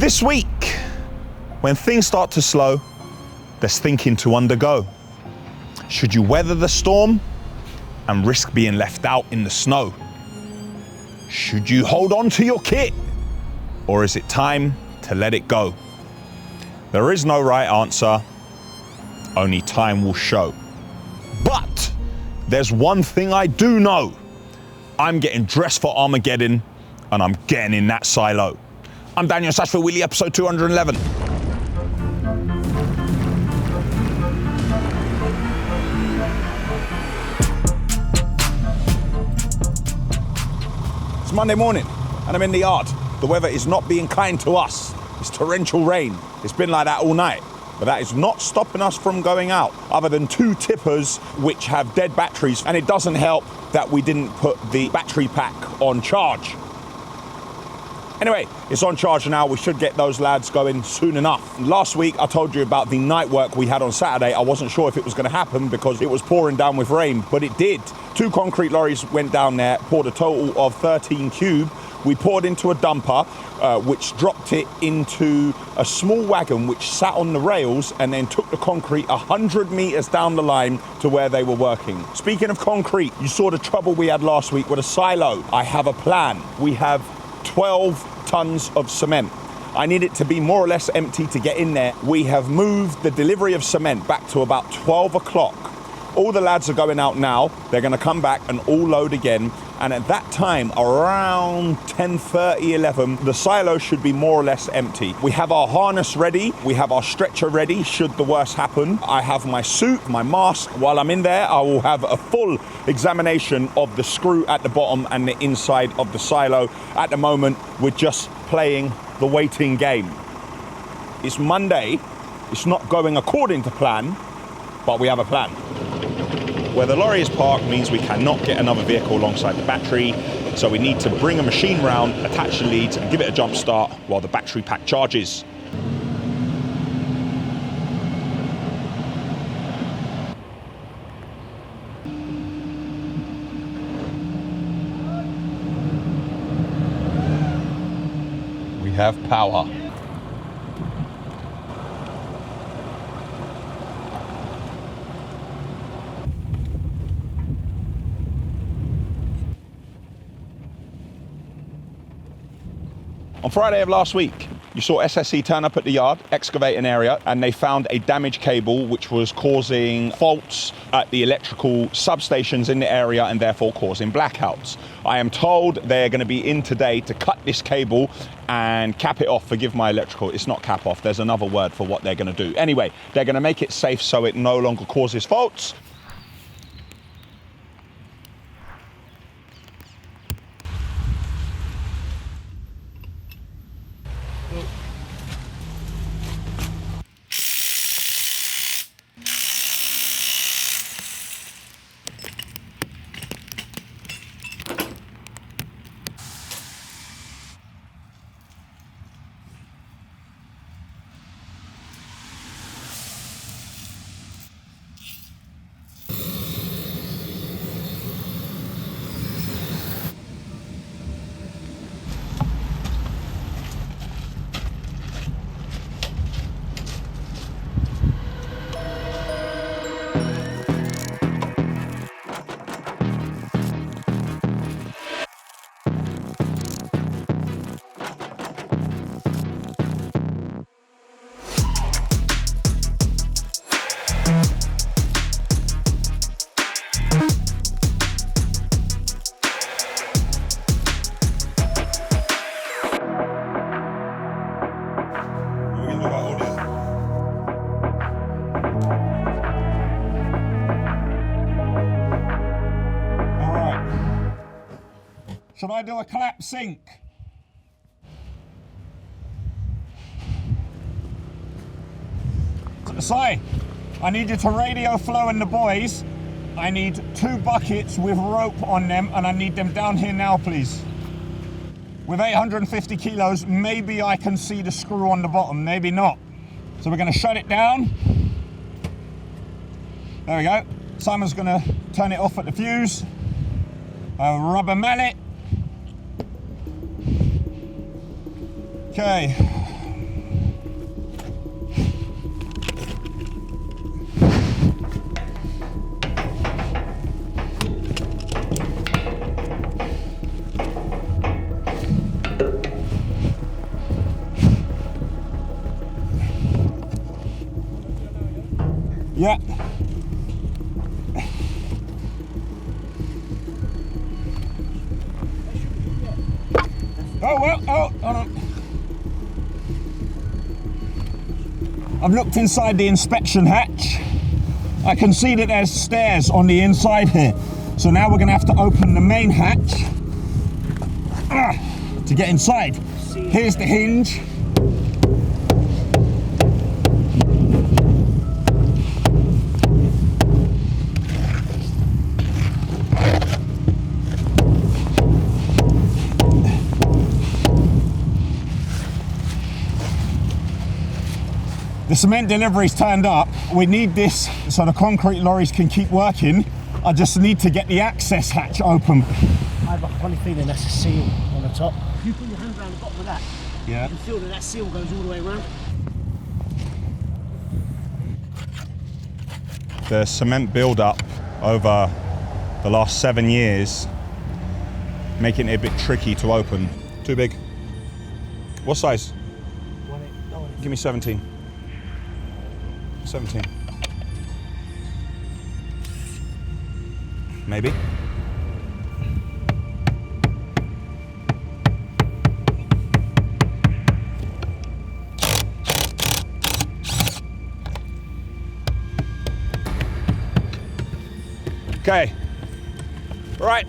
This week, when things start to slow, there's thinking to undergo. Should you weather the storm and risk being left out in the snow? Should you hold on to your kit, or is it time to let it go? There is no right answer, only time will show. But there's one thing I do know. I'm getting dressed for Armageddon, and I'm getting in that silo. I'm Daniel Ashville, Wheelie, episode 211. It's Monday morning, and I'm in the yard. The weather is not being kind to us. It's torrential rain. It's been like that all night. But that is not stopping us from going out, other than two tippers which have dead batteries. And it doesn't help that we didn't put the battery pack on charge. Anyway, it's on charge now. We should get those lads going soon enough. Last week, I told you about the night work we had on Saturday. I wasn't sure if it was going to happen because it was pouring down with rain, but it did. 2 concrete lorries went down there, poured a total of 13 cube. We poured into a dumper, which dropped it into a small wagon which sat on the rails and then took the concrete 100 meters down the line to where they were working. Speaking of concrete, you saw the trouble we had last week with a silo. I have a plan. We have 12 tons of cement. I need it to be more or less empty to get in there. We have moved the delivery of cement back to about 12 o'clock. All the lads are going out now. They're going to come back and all load again. And at that time, around 10:30, 11, the silo should be more or less empty. We have our harness ready. We have our stretcher ready should the worst happen. I have my suit, my mask. While I'm in there, I will have a full examination of the screw at the bottom and the inside of the silo. At the moment, we're just playing the waiting game. It's Monday. It's not going according to plan, but we have a plan. Where the lorry is parked means we cannot get another vehicle alongside the battery, so we need to bring a machine round, attach the leads and give it a jump start while the battery pack charges. We have power. On Friday of last week, you saw SSC turn up at the yard, excavating area, and they found a damaged cable which was causing faults at the electrical substations in the area and therefore causing blackouts. I am told they're going to be in today to cut this cable and cap it off. Forgive my electrical, it's not cap off, there's another word for what they're going to do. Anyway, they're going to make it safe so it no longer causes faults. Should I do a clap sync? Si, I need you to radio flow in the boys. I need 2 buckets with rope on them and I need them down here now, please. With 850 kilos, maybe I can see the screw on the bottom, maybe not. So we're going to shut it down. There we go. Simon's going to turn it off at the fuse. A rubber mallet. Okay, Yeah. Oh, well, oh, hold on. I've looked inside the inspection hatch. I can see that there's stairs on the inside here. So now we're gonna have to open the main hatch to get inside. Here's the hinge. The cement delivery's turned up. We need this so the concrete lorries can keep working. I just need to get the access hatch open. I have a funny feeling that's a seal on the top. If you put your hand around the bottom of that, yeah, you can feel that seal goes all the way around. The cement build-up over the last 7 years, making it a bit tricky to open. Too big. What size? Give me 17. 17. Maybe. Okay. Right.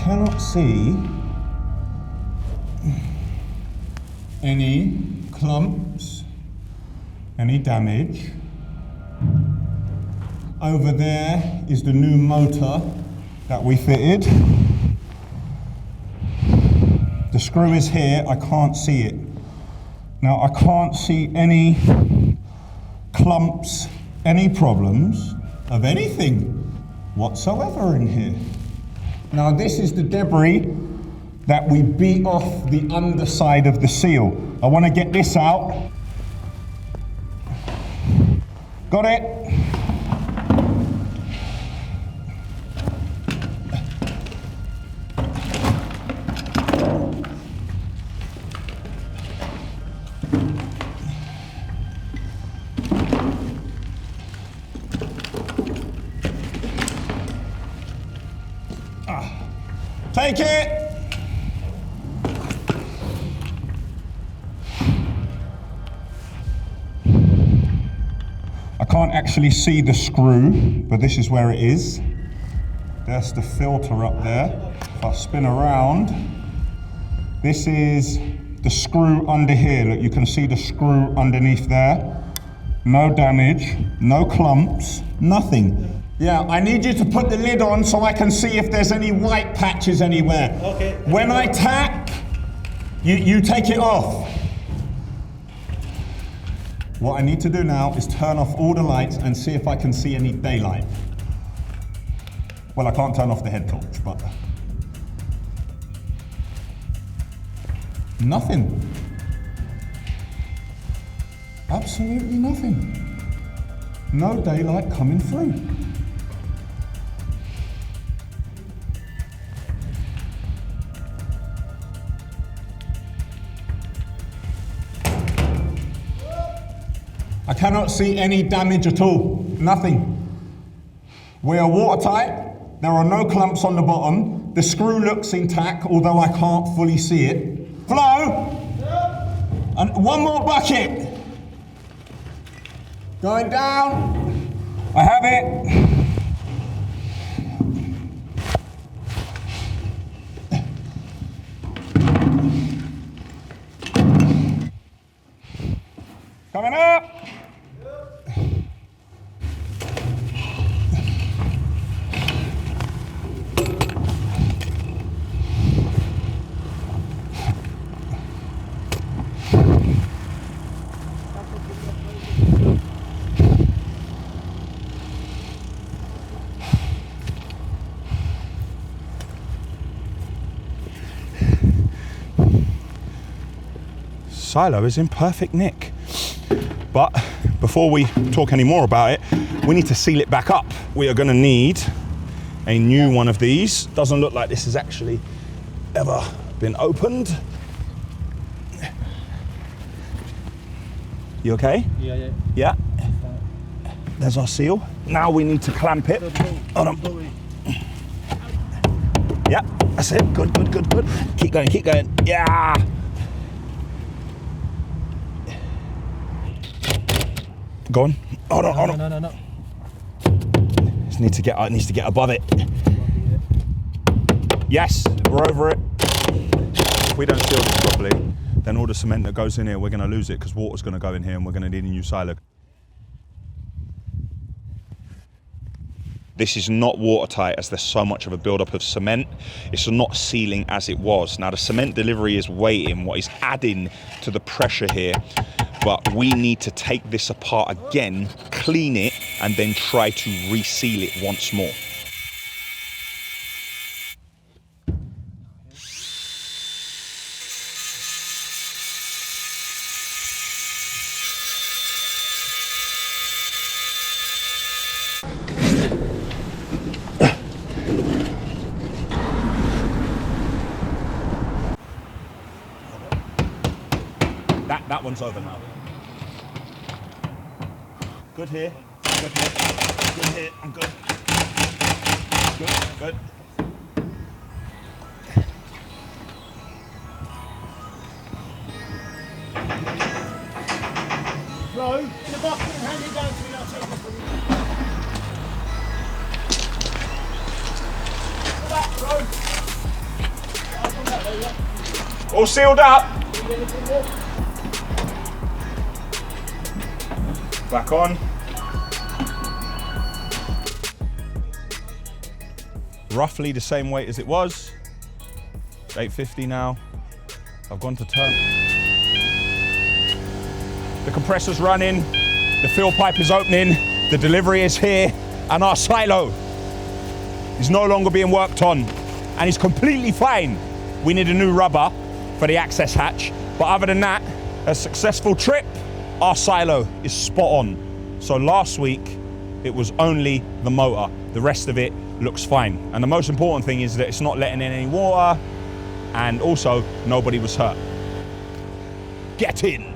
Cannot see any clumps, any damage. Over there is the new motor that we fitted. The screw is here, I can't see it. Now I can't see any clumps, any problems of anything whatsoever in here. Now this is the debris that we beat off the underside of the seal. I want to get this out. Got it? Take it! I can't actually see the screw, but this is where it is. There's the filter up there. If I spin around, this is the screw under here. Look, you can see the screw underneath there. No damage, no clumps, nothing. Yeah, I need you to put the lid on so I can see if there's any white patches anywhere. Okay. When I tack, you take it off. What I need to do now is turn off all the lights and see if I can see any daylight. Well, I can't turn off the head torch, but... Nothing. Absolutely nothing. No daylight coming through. I cannot see any damage at all, nothing. We are watertight, there are no clumps on the bottom, the screw looks intact, although I can't fully see it. Flo! And one more bucket. Going down, I have it. Coming up. Silo is in perfect nick. But before we talk any more about it, we need to seal it back up. We are gonna need a new one of these. Doesn't look like this has actually ever been opened. You okay? Yeah. Yeah. There's our seal. Now we need to clamp it. Hold on. Yeah, that's it. Good. Keep going. Yeah. Go on. Hold on. No. It needs to get above it. Yes, we're over it. If we don't seal this properly, then all the cement that goes in here, we're going to lose it because water's going to go in here and we're going to need a new silo. This is not watertight as there's so much of a buildup of cement. It's not sealing as it was. Now the cement delivery is waiting, what is adding to the pressure here, but we need to take this apart again, clean it, and then try to reseal it once more. That one's over now. Good here. I'm good. Good. Flo, in the bucket and hand it down to me, I'll take it from you. All sealed up. Back on. Roughly the same weight as it was. 850 now. I've gone to turn. The compressor's running. The fill pipe is opening. The delivery is here. And our silo is no longer being worked on. And it's completely fine. We need a new rubber for the access hatch. But other than that, a successful trip. Our silo is spot on. So last week, it was only the motor. The rest of it looks fine. And the most important thing is that it's not letting in any water, and also nobody was hurt. Get in.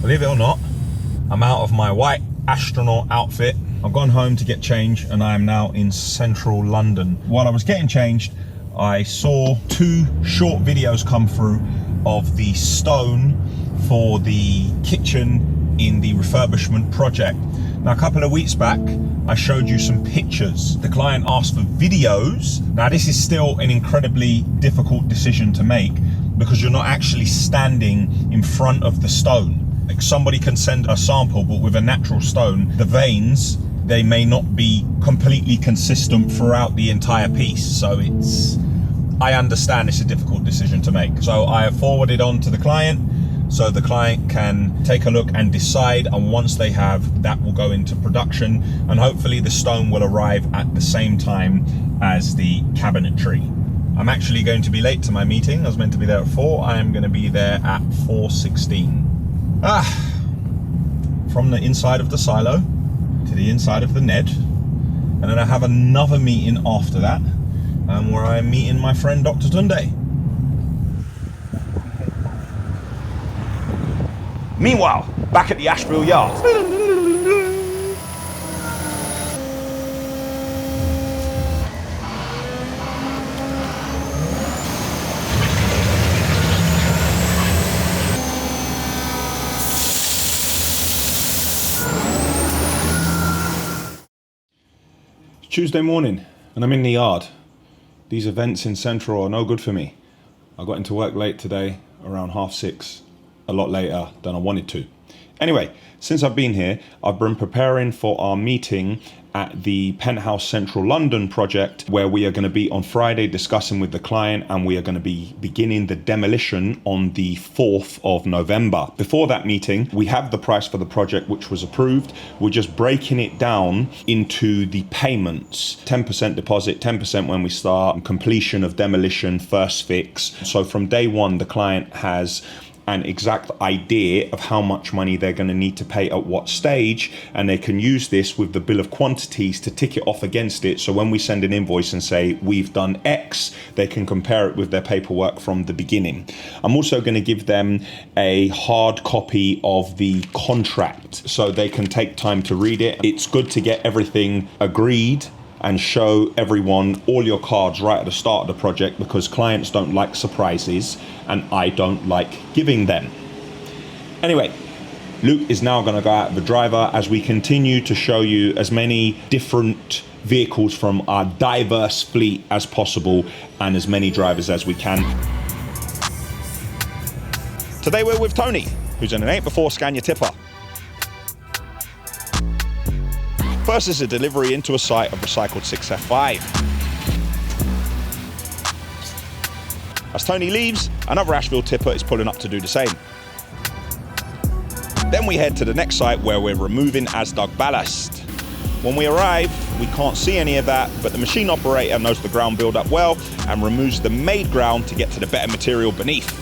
Believe it or not, I'm out of my white astronaut outfit. I've gone home to get changed and I am now in central London. While I was getting changed, I saw 2 short videos come through of the stone for the kitchen in the refurbishment project. Now, a couple of weeks back, I showed you some pictures. The client asked for videos. Now, this is still an incredibly difficult decision to make because you're not actually standing in front of the stone. Like, somebody can send a sample, but with a natural stone, the veins, they may not be completely consistent throughout the entire piece. So I understand it's a difficult decision to make. So I have forwarded on to the client so the client can take a look and decide. And once they have, that will go into production. And hopefully the stone will arrive at the same time as the cabinetry. I'm actually going to be late to my meeting. I was meant to be there at 4. I am going to be there at 4:16. From the inside of the silo to the inside of the Ned, and then I have another meeting after that where I am meeting my friend Dr. Tunde. Meanwhile, back at the Ashville yard. Tuesday morning and I'm in the yard. These events in Central are no good for me. I got into work late today, around 6:30, a lot later than I wanted to. Anyway, since I've been here, I've been preparing for our meeting at the Penthouse Central London project, where we are going to be on Friday discussing with the client, and we are going to be beginning the demolition on the 4th of November. Before that meeting, we have the price for the project, which was approved. We're just breaking it down into the payments. 10% deposit, 10% when we start, completion of demolition, first fix. So from day one, the client has an exact idea of how much money they're going to need to pay at what stage, and they can use this with the bill of quantities to tick it off against it. So when we send an invoice and say we've done X, they can compare it with their paperwork from the beginning. I'm also going to give them a hard copy of the contract so they can take time to read it. It's good to get everything agreed and show everyone all your cards right at the start of the project, because clients don't like surprises and I don't like giving them. Anyway, Luke is now going to go out with the driver as we continue to show you as many different vehicles from our diverse fleet as possible and as many drivers as we can. Today we're with Tony, who's in an 8x4 Scania tipper. First is a delivery into a site of recycled 6F5. As Tony leaves, another Ashville tipper is pulling up to do the same. Then we head to the next site where we're removing as-dug ballast. When we arrive, we can't see any of that, but the machine operator knows the ground build-up well and removes the made ground to get to the better material beneath.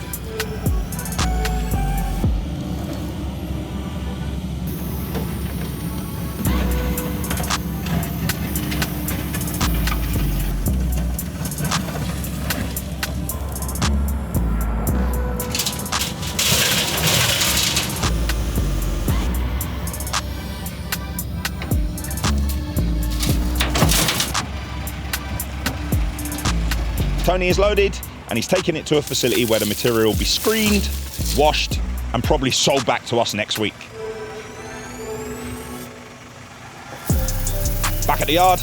Tony is loaded and he's taking it to a facility where the material will be screened, washed, and probably sold back to us next week. Back at the yard,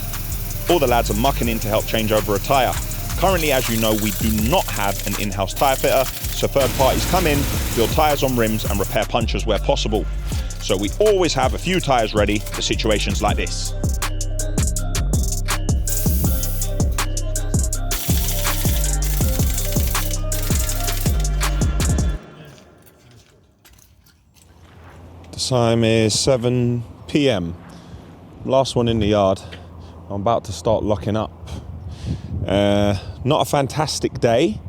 all the lads are mucking in to help change over a tyre. Currently, as you know, we do not have an in-house tyre fitter, so third parties come in, build tyres on rims and repair punctures where possible. So we always have a few tyres ready for situations like this. Time is 7 p.m. Last one in the yard. I'm about to start locking up. Not a fantastic day.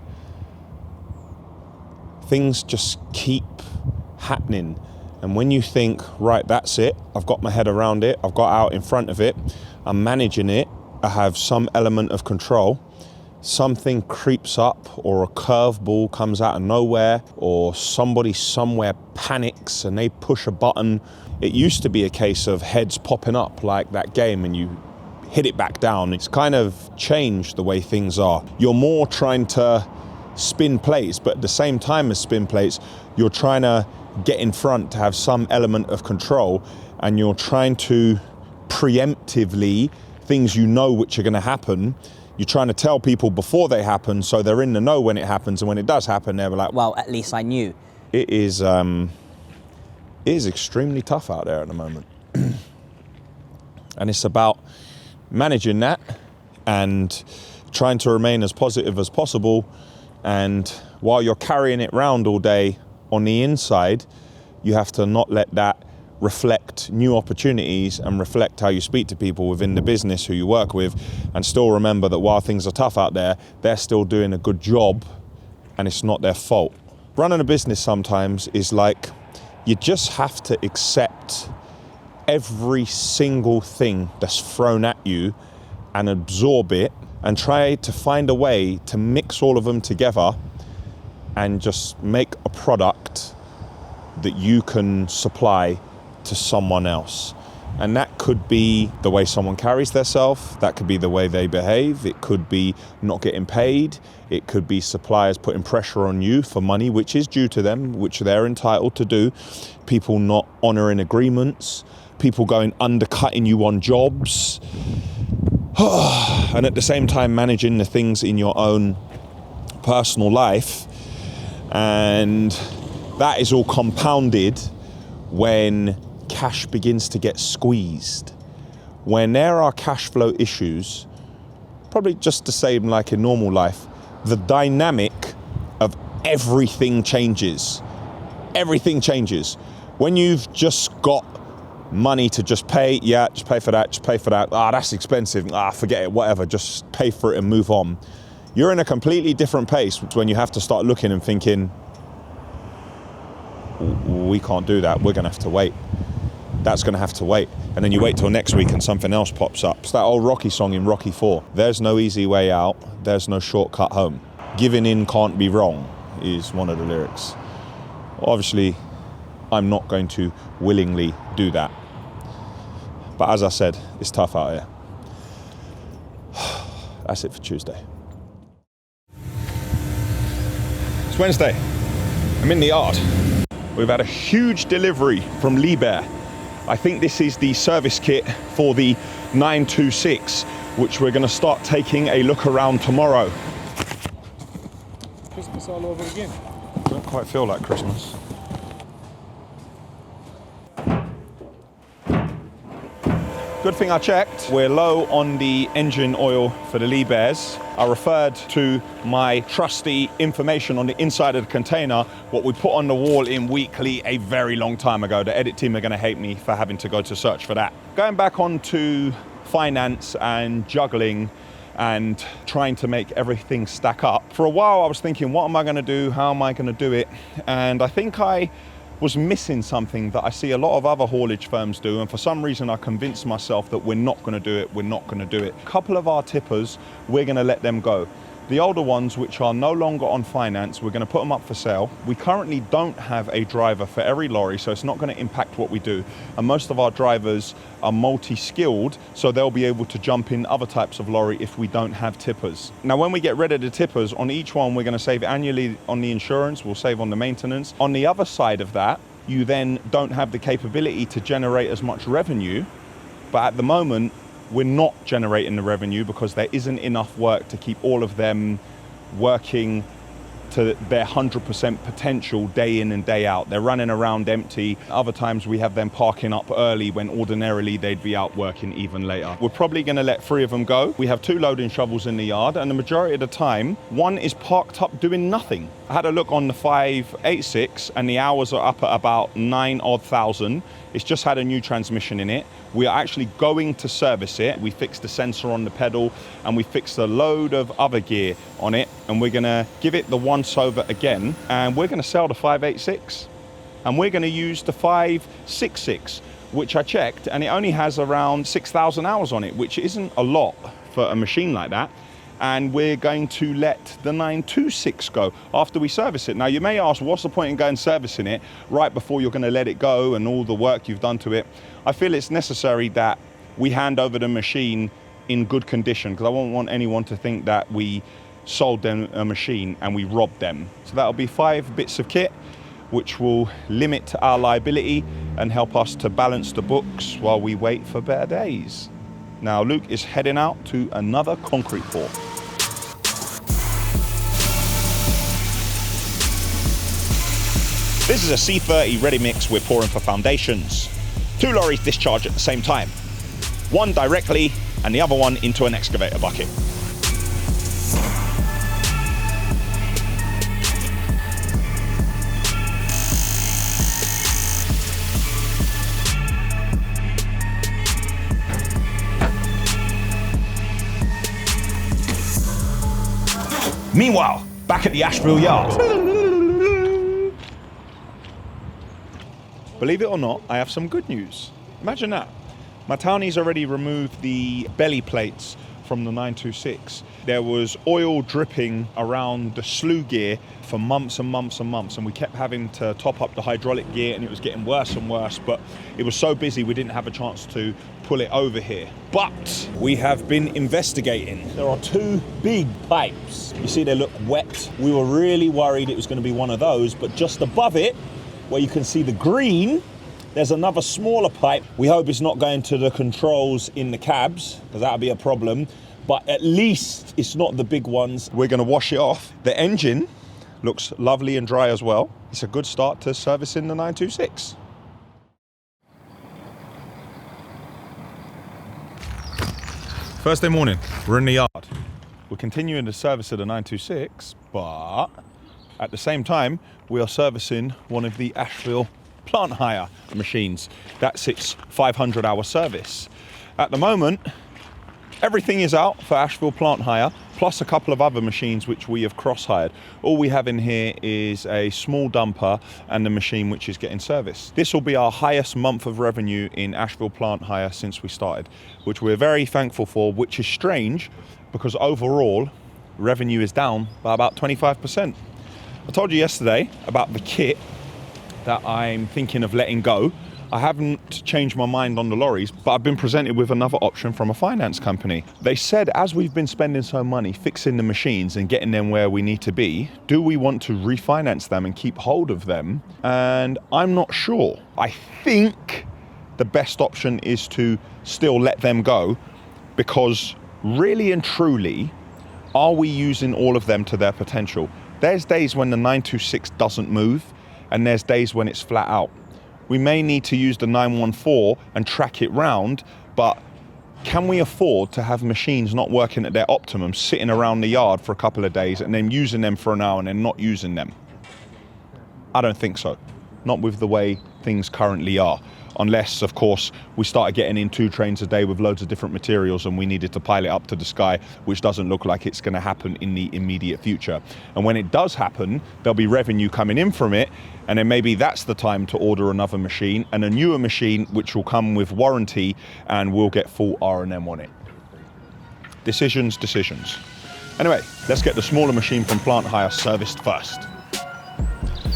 Things just keep happening. And when you think, right, that's it, I've got my head around it, I've got out in front of it, I'm managing it, I have some element of control, something creeps up, or a curveball comes out of nowhere, or somebody somewhere panics and they push a button. It used to be a case of heads popping up like that game and you hit it back down. It's kind of changed the way things are. You're more trying to spin plates, but at the same time as spin plates, you're trying to get in front to have some element of control, and you're trying to preemptively, things you know which are going to happen, you're trying to tell people before they happen so they're in the know when it happens, and when it does happen, they're like, well, at least I knew. It is extremely tough out there at the moment. And it's about managing that and trying to remain as positive as possible. And while you're carrying it round all day on the inside, you have to not let that reflect new opportunities and reflect how you speak to people within the business who you work with, and still remember that while things are tough out there, they're still doing a good job and it's not their fault. Running a business sometimes is like, you just have to accept every single thing that's thrown at you and absorb it, and try to find a way to mix all of them together and just make a product that you can supply to someone else. And that could be the way someone carries themselves, that could be the way they behave, it could be not getting paid, it could be suppliers putting pressure on you for money which is due to them, which they're entitled to do, people not honouring agreements, people undercutting you on jobs. And at the same time managing the things in your own personal life. And that is all compounded when cash begins to get squeezed. When there are cash flow issues, probably just the same like in normal life, the dynamic of everything changes. Everything changes. When you've just got money to just pay, yeah, just pay for that, just pay for that. Ah, that's expensive. Ah, forget it, whatever, just pay for it and move on. You're in a completely different pace when you have to start looking and thinking, we can't do that, we're gonna have to wait. That's gonna have to wait. And then you wait till next week and something else pops up. It's that old Rocky song in Rocky 4. There's no easy way out, there's no shortcut home. Giving in can't be wrong is one of the lyrics. Obviously, I'm not going to willingly do that. But as I said, it's tough out here. That's it for Tuesday. It's Wednesday. I'm in the yard. We've had a huge delivery from Liebherr. I think this is the service kit for the 926, which we're going to start taking a look around tomorrow. Christmas all over again. Don't quite feel like Christmas. Good thing I checked. We're low on the engine oil for the Liebherrs. I referred to my trusty information on the inside of the container, what we put on the wall in weekly a very long time ago. The edit team are going to hate me for having to go to search for that. Going back onto finance and juggling and trying to make everything stack up. For a while I was thinking, what am I going to do? How am I going to do it? And I think I was missing something that I see a lot of other haulage firms do, and for some reason I convinced myself that we're not going to do it, we're not going to do it. A couple of our tippers, we're going to let them go. The older ones, which are no longer on finance, we're going to put them up for sale. We currently don't have a driver for every lorry, so it's not going to impact what we do. And most of our drivers are multi-skilled, so they'll be able to jump in other types of lorry if we don't have tippers. Now, when we get rid of the tippers, on each one, we're going to save annually on the insurance, we'll save on the maintenance. On the other side of that, you then don't have the capability to generate as much revenue, but at the moment, we're not generating the revenue because there isn't enough work to keep all of them working to their 100% potential day in and day out. They're running around empty. Other times we have them parking up early when ordinarily they'd be out working even later. We're probably going to let 3 of them go. We have 2 loading shovels in the yard, and the majority of the time, one is parked up doing nothing. I had a look on the 586 and the hours are up at about 9,000. It's just had a new transmission in it. We are actually going to service it. We fixed the sensor on the pedal and we fixed a load of other gear on it, and we're gonna give it the once over again, and we're gonna sell the 586 and we're gonna use the 566, which I checked, and it only has around 6,000 hours on it, which isn't a lot for a machine like that. And we're going to let the 926 go after we service it. Now, you may ask, what's the point in going servicing it right before you're going to let it go and all the work you've done to it? I feel it's necessary that we hand over the machine in good condition, because I won't want anyone to think that we sold them a machine and we robbed them. So that'll be 5 bits of kit, which will limit our liability and help us to balance the books while we wait for better days. Now, Luke is heading out to another concrete pour. This is a C30 ready mix we're pouring for foundations. 2 lorries discharge at the same time. One directly and the other one into an excavator bucket. Meanwhile, back at the Ashville yard. Believe it or not, I have some good news. Imagine that. My townie's already removed the belly plates from the 926. There was oil dripping around the slew gear for months and months and months, and we kept having to top up the hydraulic gear, and it was getting worse and worse, but it was so busy we didn't have a chance to pull it over here. But we have been investigating. There are 2 big pipes. You see they look wet. We were really worried it was going to be one of those, but just above it, where you can see the green, There's another smaller pipe. We hope it's not going to the controls in the cabs, because that'll be a problem. But at least it's not the big ones. We're going to wash it off. The engine looks lovely and dry as well. It's a good start to servicing the 926. First day morning, we're in the yard. We're continuing the service of the 926, but at the same time, we are servicing one of the Ashville plant hire machines. That's its 500-hour service. At the moment, everything is out for Ashville plant hire, plus a couple of other machines which we have cross-hired. All we have in here is a small dumper and the machine which is getting serviced. This will be our highest month of revenue in Ashville plant hire since we started, which we're very thankful for, which is strange because overall revenue is down by about 25%. I told you yesterday about the kit that I'm thinking of letting go. I haven't changed my mind on the lorries, but I've been presented with another option from a finance company. They said, as we've been spending so money fixing the machines and getting them where we need to be, do we want to refinance them and keep hold of them? And I'm not sure. I think the best option is to still let them go, because really and truly, are we using all of them to their potential? There's days when the 926 doesn't move, and there's days when it's flat out. We may need to use the 914 and track it round, but can we afford to have machines not working at their optimum, sitting around the yard for a couple of days and then using them for an hour and then not using them? I don't think so. Not with the way things currently are. Unless, of course, we started getting in 2 trains a day with loads of different materials and we needed to pile it up to the sky, which doesn't look like it's going to happen in the immediate future. And when it does happen, there'll be revenue coming in from it, and then maybe that's the time to order another machine and a newer machine which will come with warranty and we'll get full R&M on it. Decisions. Anyway, let's get the smaller machine from plant hire serviced first.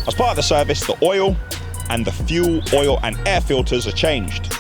As part of the service, the oil and the fuel, oil and air filters are changed.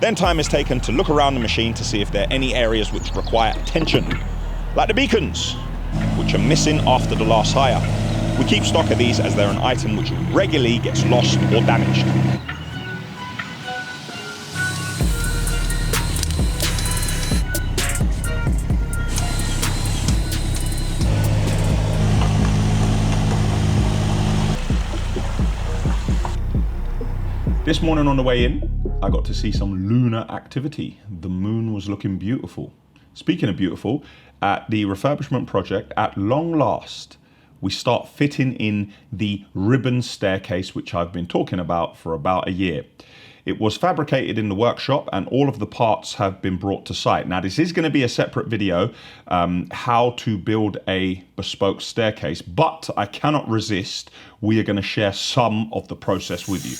Then time is taken to look around the machine to see if there are any areas which require attention, like the beacons, which are missing after the last hire. We keep stock of these as they're an item which regularly gets lost or damaged. This morning on the way in, I got to see some lunar activity. The moon was looking beautiful. Speaking of beautiful, at the refurbishment project, at long last, we start fitting in the ribbon staircase, which I've been talking about for about a year. It was fabricated in the workshop and all of the parts have been brought to site. Now, this is going to be a separate video, how to build a bespoke staircase, but I cannot resist. We are going to share some of the process with you.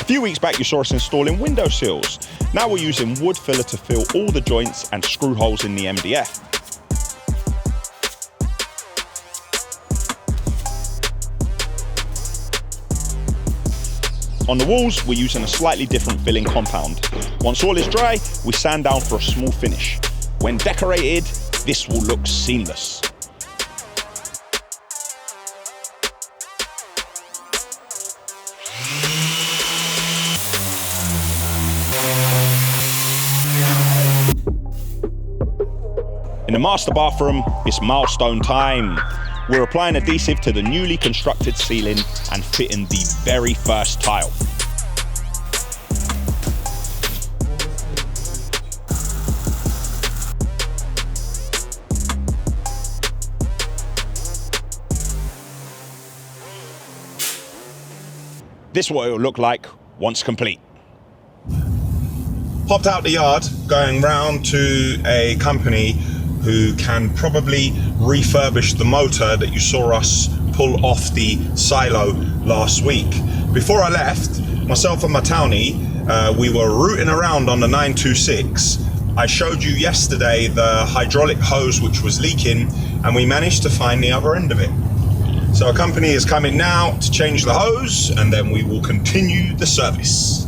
A few weeks back you saw us installing window sills. Now we're using wood filler to fill all the joints and screw holes in the MDF. On the walls we're using a slightly different filling compound. Once all is dry, we sand down for a small finish. When decorated, this will look seamless. In the master bathroom, it's milestone time. We're applying adhesive to the newly constructed ceiling and fitting the very first tile. This is what it will look like once complete. Popped out the yard, going round to a company who can probably refurbish the motor that you saw us pull off the silo last week. Before I left, myself and my townie, we were rooting around on the 926. I showed you yesterday the hydraulic hose which was leaking, and we managed to find the other end of it. So a company is coming now to change the hose, and then we will continue the service.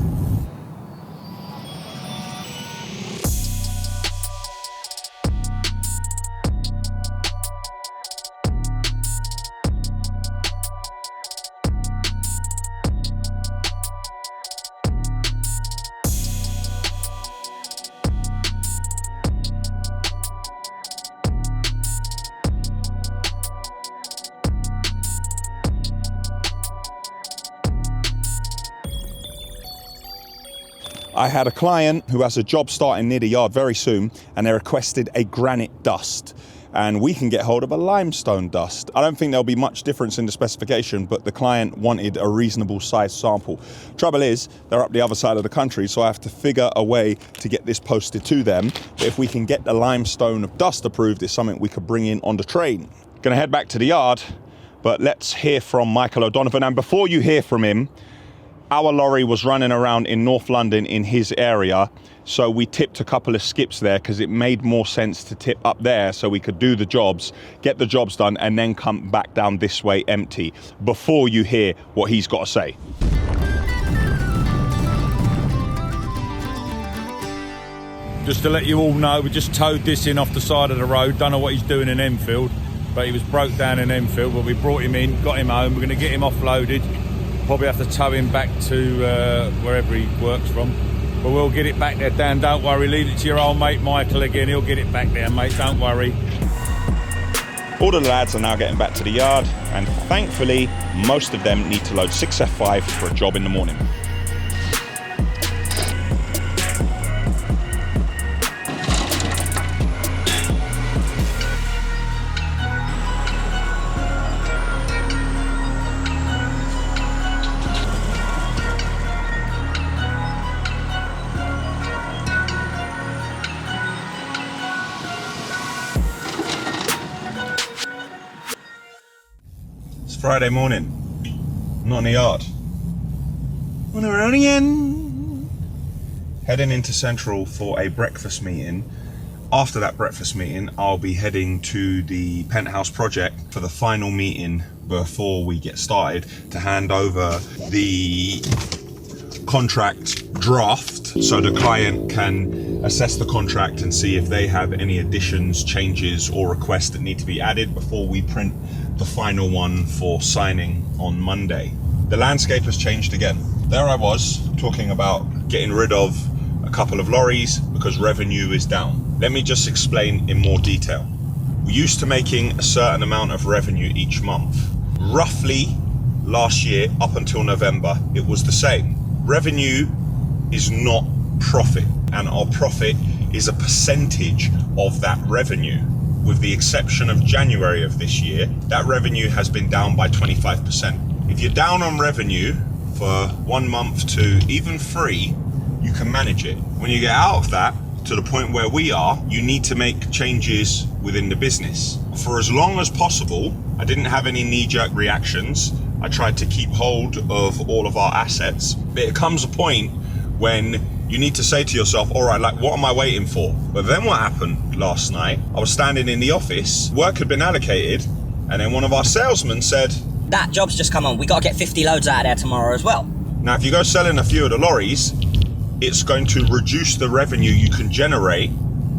I had a client who has a job starting near the yard very soon, and they requested a granite dust, and we can get hold of a limestone dust. I don't think there'll be much difference in the specification, but the client wanted a reasonable size sample. Trouble is, they're up the other side of the country, so I have to figure a way to get this posted to them. But if we can get the limestone dust approved, it's something we could bring in on the train. Gonna head back to the yard, but let's hear from Michael O'Donovan. And before you hear from him, our lorry was running around in North London in his area, so we tipped a couple of skips there because it made more sense to tip up there so we could do the jobs, get the jobs done, and then come back down this way empty. Before you hear what he's got to say. Just to let you all know, we just towed this in off the side of the road. Don't know what he's doing in Enfield, but he was broke down in Enfield, but we brought him in, got him home. We're going to get him offloaded. Probably have to tow him back to wherever he works from, but we'll get it back there, Dan. Don't worry, leave it to your old mate Michael again. He'll get it back there, mate, don't worry. All the lads are now getting back to the yard, and thankfully most of them need to load 6F5 for a job in the morning. Friday morning, not in the yard. On the road again. Heading into Central for a breakfast meeting. After that breakfast meeting, I'll be heading to the penthouse project for the final meeting before we get started to hand over the contract draft so the client can assess the contract and see if they have any additions, changes or requests that need to be added before we print the final one for signing on Monday. The landscape has changed again. There I was talking about getting rid of a couple of lorries because revenue is down. Let me just explain in more detail. We used to making a certain amount of revenue each month. Roughly last year up until November, it was the same. Revenue is not profit, and our profit is a percentage of that revenue. With the exception of January of this year, that revenue has been down by 25%. If you're down on revenue for 1 month to even 3, you can manage it. When you get out of that to the point where we are, you need to make changes within the business. For as long as possible, I didn't have any knee-jerk reactions. I tried to keep hold of all of our assets. But it comes a point when you need to say to yourself, all right, like, what am I waiting for? But then what happened last night, I was standing in the office, work had been allocated, and then one of our salesmen said, that job's just come on, we gotta get 50 loads out of there tomorrow as well. Now, if you go selling a few of the lorries, it's going to reduce the revenue you can generate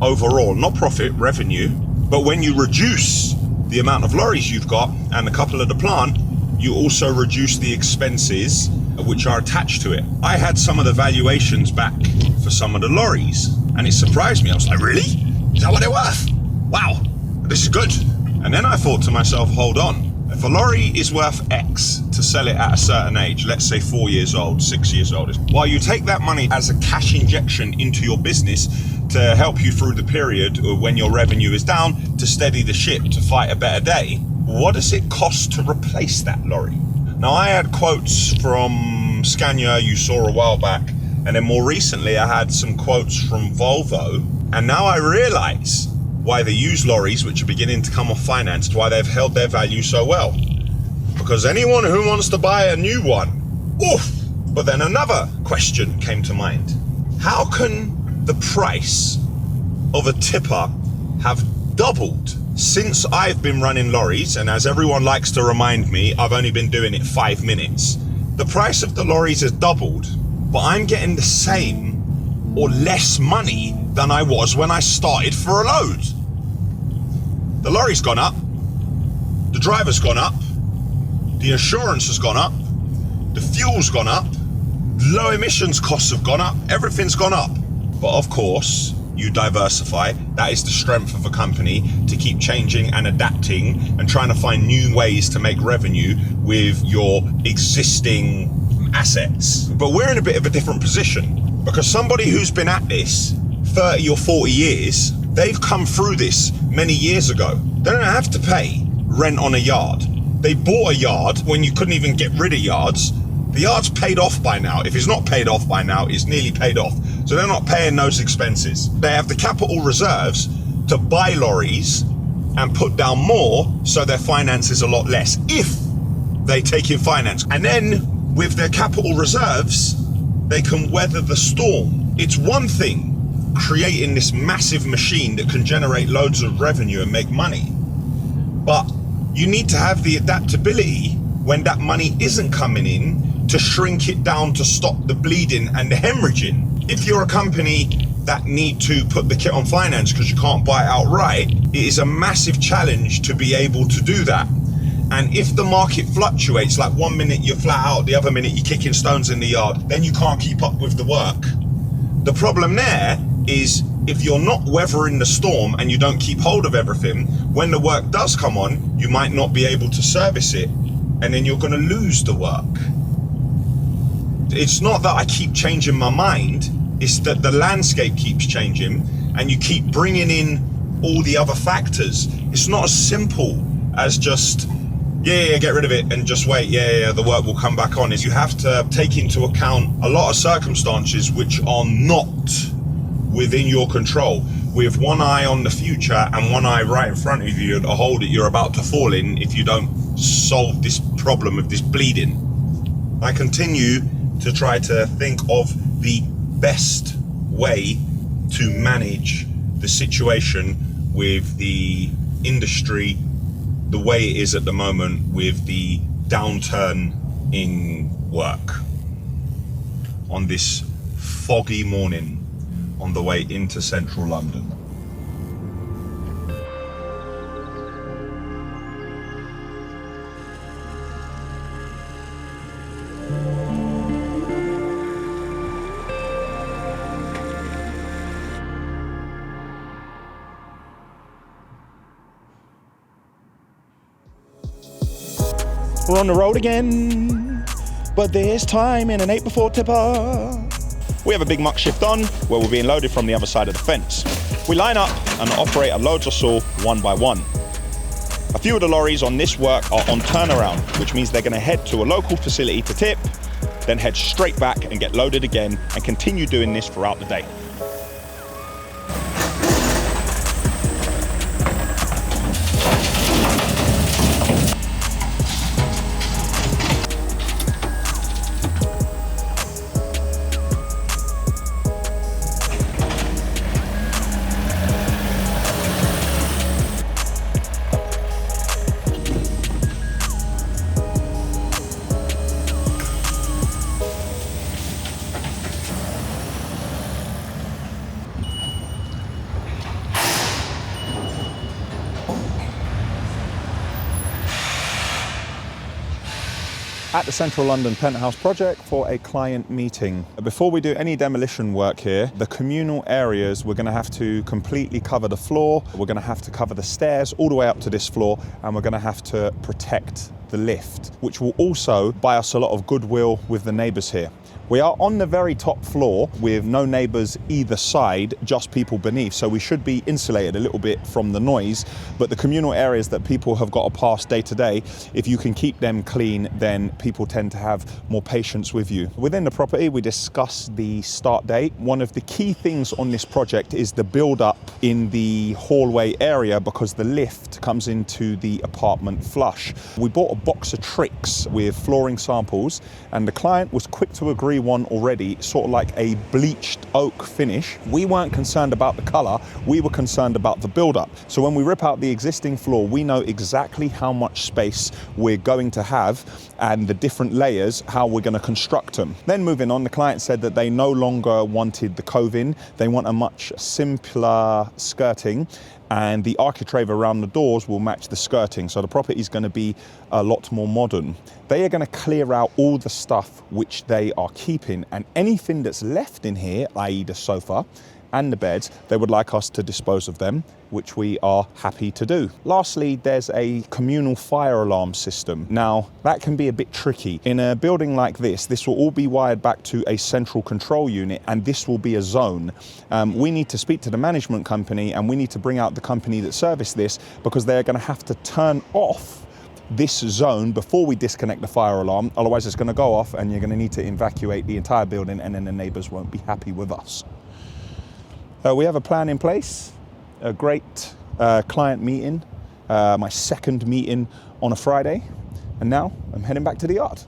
overall, not profit, revenue. But when you reduce the amount of lorries you've got and a couple of the plant, you also reduce the expenses which are attached to it. I had some of the valuations back for some of the lorries, and it surprised me. I was like, really? Is that what they're worth? Wow. good. And then I thought to myself, hold on. If a lorry is worth X to sell it at a certain age, let's say 4 years old, 6 years old, while you take that money as a cash injection into your business to help you through the period when your revenue is down, to steady the ship, to fight a better day, what does it cost to replace that lorry? Now, I had quotes from Scania you saw a while back, and then more recently I had some quotes from Volvo, and now I realise why the used lorries, which are beginning to come off financed, why they've held their value so well. Because anyone who wants to buy a new one, oof! But then another question came to mind. How can the price of a tipper have doubled since I've been running lorries? And as everyone likes to remind me, I've only been doing it 5 minutes. The price of the lorries has doubled, but I'm getting the same or less money than I was when I started for a load. The lorry's gone up, the driver's gone up, the insurance has gone up, the fuel's gone up, low emissions costs have gone up, everything's gone up. But of course, you diversify. That is the strength of a company, to keep changing and adapting and trying to find new ways to make revenue with your existing assets. But we're in a bit of a different position, because somebody who's been at this 30 or 40 years, they've come through this many years ago. They don't have to pay rent on a yard. They bought a yard when you couldn't even get rid of yards. The yard's paid off by now. If it's not paid off by now, it's nearly paid off. So they're not paying those expenses. They have the capital reserves to buy lorries and put down more, so their finance is a lot less if they take in finance. And then with their capital reserves, they can weather the storm. It's one thing creating this massive machine that can generate loads of revenue and make money, but you need to have the adaptability when that money isn't coming in to shrink it down to stop the bleeding and the hemorrhaging. If you're a company that need to put the kit on finance because you can't buy it outright, it is a massive challenge to be able to do that. And if the market fluctuates, like 1 minute you're flat out, the other minute you're kicking stones in the yard, then you can't keep up with the work. The problem there is if you're not weathering the storm and you don't keep hold of everything, when the work does come on, you might not be able to service it, and then you're going to lose the work. It's not that I keep changing my mind, it's that the landscape keeps changing and you keep bringing in all the other factors. It's not as simple as just get rid of it and just wait, the work will come back on. Is you have to take into account a lot of circumstances which are not within your control, with one eye on the future and one eye right in front of you, a hole that you're about to fall in if you don't solve this problem of this bleeding. I continue to try to think of the best way to manage the situation with the industry the way it is at the moment, with the downturn in work on this foggy morning on the way into central London. We're on the road again, but this time in an 8x4 tipper. We have a big muck shift on, where we're being loaded from the other side of the fence. We line up and operate our loads of saw one by one. A few of the lorries on this work are on turnaround, which means they're going to head to a local facility to tip, then head straight back and get loaded again, and continue doing this throughout the day. at the Central London Penthouse project for a client meeting. Before we do any demolition work here, the communal areas, we're going to have to completely cover the floor. We're going to have to cover the stairs all the way up to this floor, and we're going to have to protect the lift, which will also buy us a lot of goodwill with the neighbours here. We are on the very top floor with no neighbours either side, just people beneath, so we should be insulated a little bit from the noise, but the communal areas that people have got to pass day to day, if you can keep them clean, then people tend to have more patience with you. Within the property, we discussed the start date. One of the key things on this project is the build-up in the hallway area, because the lift comes into the apartment flush. We bought a box of tricks with flooring samples, and the client was quick to agree one already, sort of like a bleached oak finish. We weren't concerned about the colour, we were concerned about the build-up. So when we rip out the existing floor, we know exactly how much space we're going to have and the different layers, how we're going to construct them. Then moving on, the client said that they no longer wanted the cove-in, they want a much simpler skirting, and the architrave around the doors will match the skirting, so the property is going to be a lot more modern. They are going to clear out all the stuff which they are keeping, and anything that's left in here, i.e. the sofa and the beds, they would like us to dispose of them, which we are happy to do. Lastly, there's a communal fire alarm system. Now, that can be a bit tricky. In a building like this will all be wired back to a central control unit, and this will be a zone. We need to speak to the management company, and we need to bring out the company that service this, because they're going to have to turn off this zone before we disconnect the fire alarm. Otherwise, it's going to go off, and you're going to need to evacuate the entire building, and then the neighbours won't be happy with us. We have a plan in place, a great client meeting, my second meeting on a Friday, and now I'm heading back to the yard.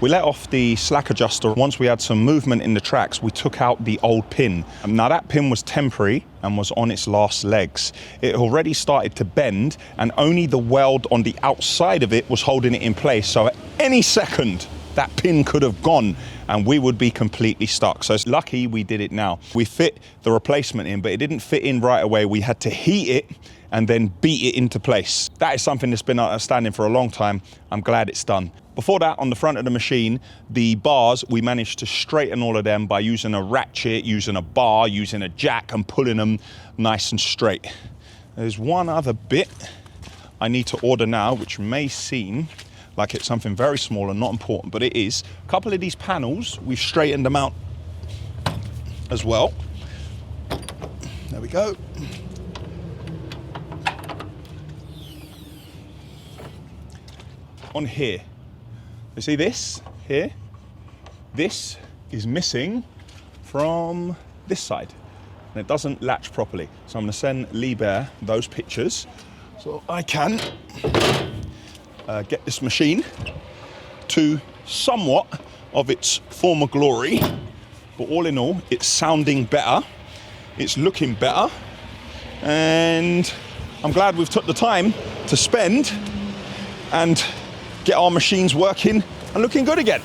We let off the slack adjuster. Once we had some movement in the tracks, we took out the old pin. Now that pin was temporary and was on its last legs. It already started to bend, and only the weld on the outside of it was holding it in place. So at any second, that pin could have gone and we would be completely stuck. So it's lucky we did it now. We fit the replacement in, but it didn't fit in right away. We had to heat it and then beat it into place. That is something that's been outstanding for a long time. I'm glad it's done. Before that, on the front of the machine, the bars, we managed to straighten all of them by using a ratchet, using a bar, using a jack, and pulling them nice and straight. There's one other bit I need to order now, which may seem like it's something very small and not important, but it is. A couple of these panels, we've straightened them out as well. There we go. On here, you see this here? This is missing from this side, and it doesn't latch properly. So I'm going to send Lee Bear those pictures so I can get this machine to somewhat of its former glory. But all in all, it's sounding better, it's looking better, and I'm glad we've took the time to spend and get our machines working and looking good again.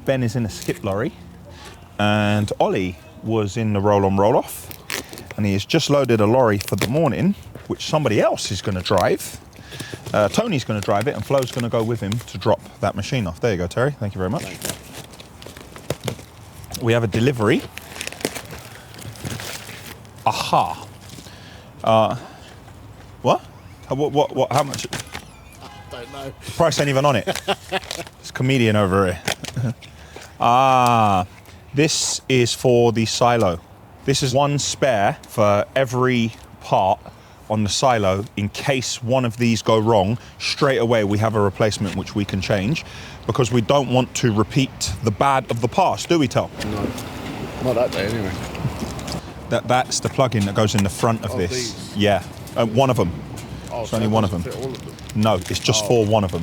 Ben is in a skip lorry and Ollie was in the roll-on roll-off, and he has just loaded a lorry for the morning which somebody else is going to drive, Tony's going to drive it and Flo's going to go with him to drop that machine off. There you go, Terry. Thank you very much. We have a delivery. Aha. What? What? How much? Don't know. Price ain't even on it. It's a comedian over here. This is for the silo. This is one spare for every part on the silo in case one of these go wrong. Straight away we have a replacement which we can change because we don't want to repeat the bad of the past, do we, Tel? No, not that day anyway. That's the plug-in that goes in the front of this. These? Yeah, one of them. Oh, It's so only that one of doesn't them. fit all of them. No, it's just for one of them.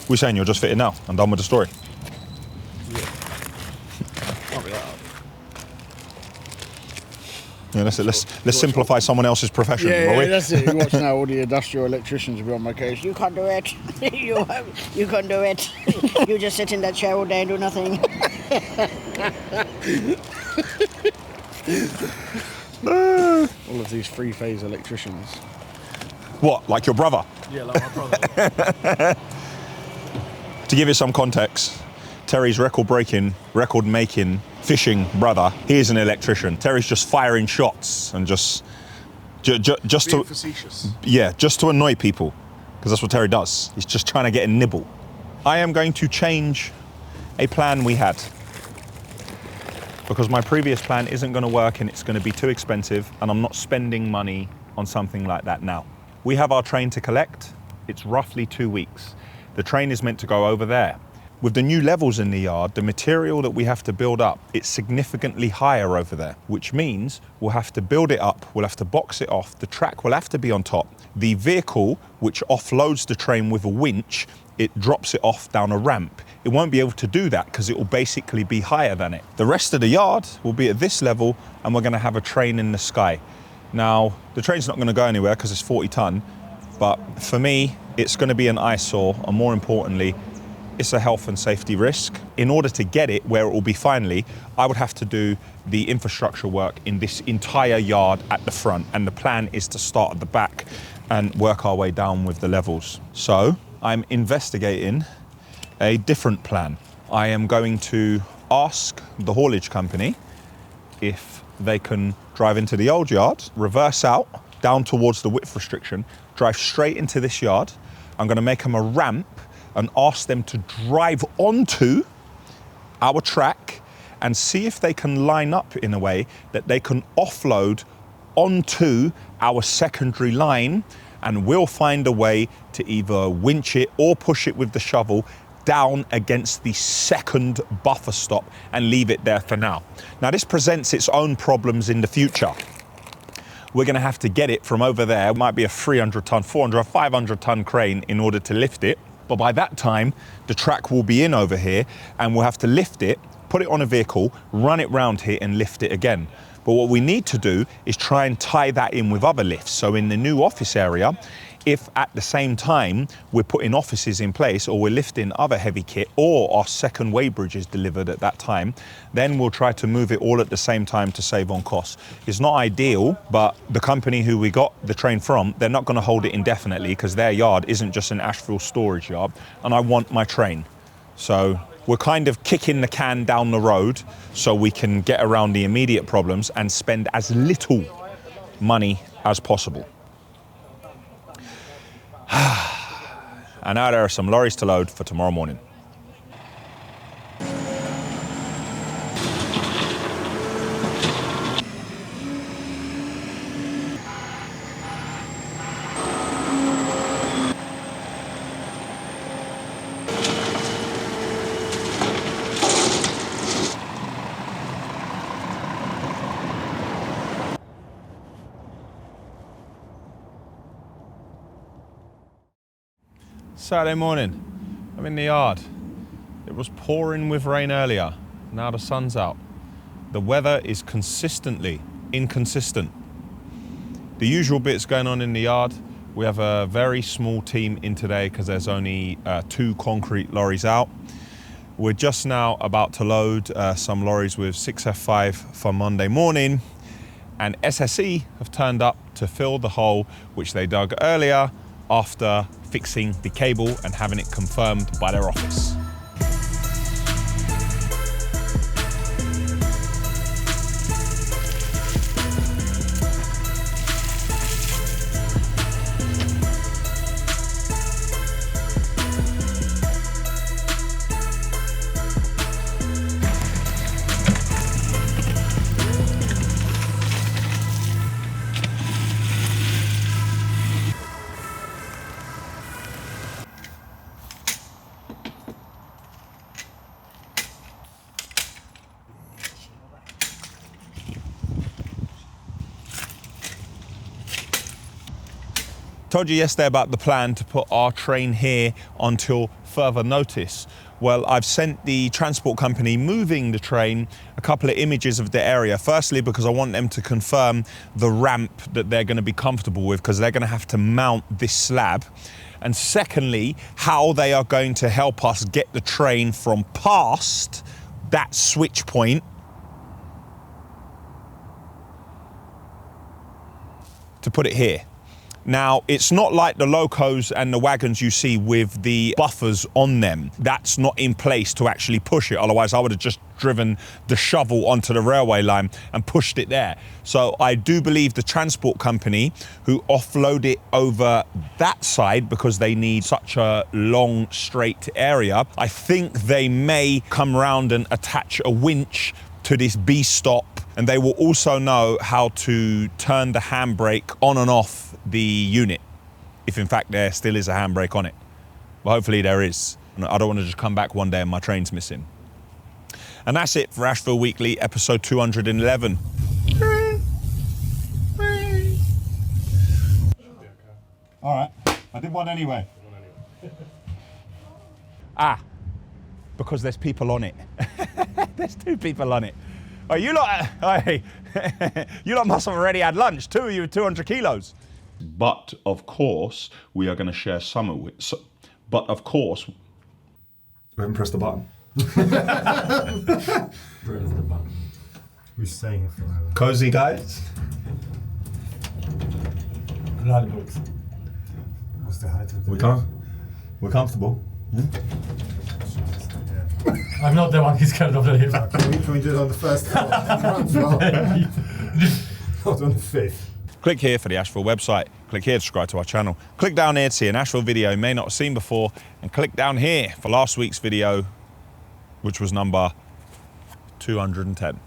We're saying you're just fitting now. I'm done with the story. Can't be that hard. Yeah, that's it. Let's simplify someone else's profession, will we? That's it. You watch now, all the industrial electricians will be on my case. You can't do it. you can't do it. You just sit in that chair all day and do nothing. All of these three-phase electricians. What, like your brother? Yeah, like my brother. To give it some context, Terry's record-breaking, record-making, fishing brother, he is an electrician. Terry's just firing shots and just Being to facetious. yeah, just to annoy people, because that's what Terry does. He's just trying to get a nibble. I am going to change a plan we had because my previous plan isn't going to work and it's going to be too expensive, and I'm not spending money on something like that now. We have our train to collect. It's roughly 2 weeks. The train is meant to go over there. With the new levels in the yard, the material that we have to build up, it's significantly higher over there, which means we'll have to build it up, we'll have to box it off, the track will have to be on top. The vehicle, which offloads the train with a winch, it drops it off down a ramp. It won't be able to do that because it will basically be higher than it. The rest of the yard will be at this level and we're going to have a train in the sky. Now, the train's not going to go anywhere because it's 40 ton, but for me, it's going to be an eyesore, and more importantly, it's a health and safety risk. In order to get it where it will be finally, I would have to do the infrastructure work in this entire yard at the front, and the plan is to start at the back and work our way down with the levels. So I'm investigating a different plan. I am going to ask the haulage company if they can drive into the old yard, reverse out, down towards the width restriction, drive straight into this yard. I'm going to make them a ramp and ask them to drive onto our track and see if they can line up in a way that they can offload onto our secondary line, and we'll find a way to either winch it or push it with the shovel down against the second buffer stop and leave it there for now. Now, this presents its own problems in the future. We're going to have to get it from over there. It might be a 300 ton, 400, 500 ton crane in order to lift it. But by that time, the track will be in over here and we'll have to lift it, put it on a vehicle, run it round here and lift it again. But what we need to do is try and tie that in with other lifts. So in the new office area, if at the same time we're putting offices in place or we're lifting other heavy kit or our second weighbridge is delivered at that time, then we'll try to move it all at the same time to save on costs. It's not ideal, but the company who we got the train from, they're not going to hold it indefinitely because their yard isn't just an Ashville storage yard, and I want my train. So we're kind of kicking the can down the road so we can get around the immediate problems and spend as little money as possible. And now there are some lorries to load for tomorrow morning. Saturday morning, I'm in the yard. It was pouring with rain earlier. Now the sun's out. The weather is consistently inconsistent. The usual bits going on in the yard. We have a very small team in today because there's only 2 concrete lorries out. We're just now about to load some lorries with 6F5 for Monday morning, and SSE have turned up to fill the hole which they dug earlier after fixing the cable and having it confirmed by their office. Told you yesterday about the plan to put our train here until further notice. Well, I've sent the transport company moving the train a couple of images of the area. Firstly, because I want them to confirm the ramp that they're going to be comfortable with, because they're going to have to mount this slab. And secondly, how they are going to help us get the train from past that switch point to put it here. Now, it's not like the locos and the wagons you see with the buffers on them. That's not in place to actually push it. Otherwise, I would have just driven the shovel onto the railway line and pushed it there. So I do believe the transport company who offload it over that side, because they need such a long, straight area, I think they may come round and attach a winch to this B stop, and they will also know how to turn the handbrake on and off the unit, if in fact there still is a handbrake on it. But hopefully there is. I don't want to just come back one day and my train's missing. And that's it for Ashville Weekly, episode 211. All right, I did one anyway. Because there's people on it. There's 2 people on it. Oh, you lot, hey, you lot must have already had lunch. 2 of you with 200 kilos. But of course, we are going to share some of it. So, but of course, we haven't pressed the button. Press the button. We're saying it forever. Cozy guys. Lollipops. What's the height of the We're comfortable. Yeah. I'm not the one who's scared of the lift. Can we do it on the first floor? Not on the 5th. click here for the Ashville website. Click here to subscribe to our channel. Click down here to see an Ashville video you may not have seen before. And click down here for last week's video, which was number 210.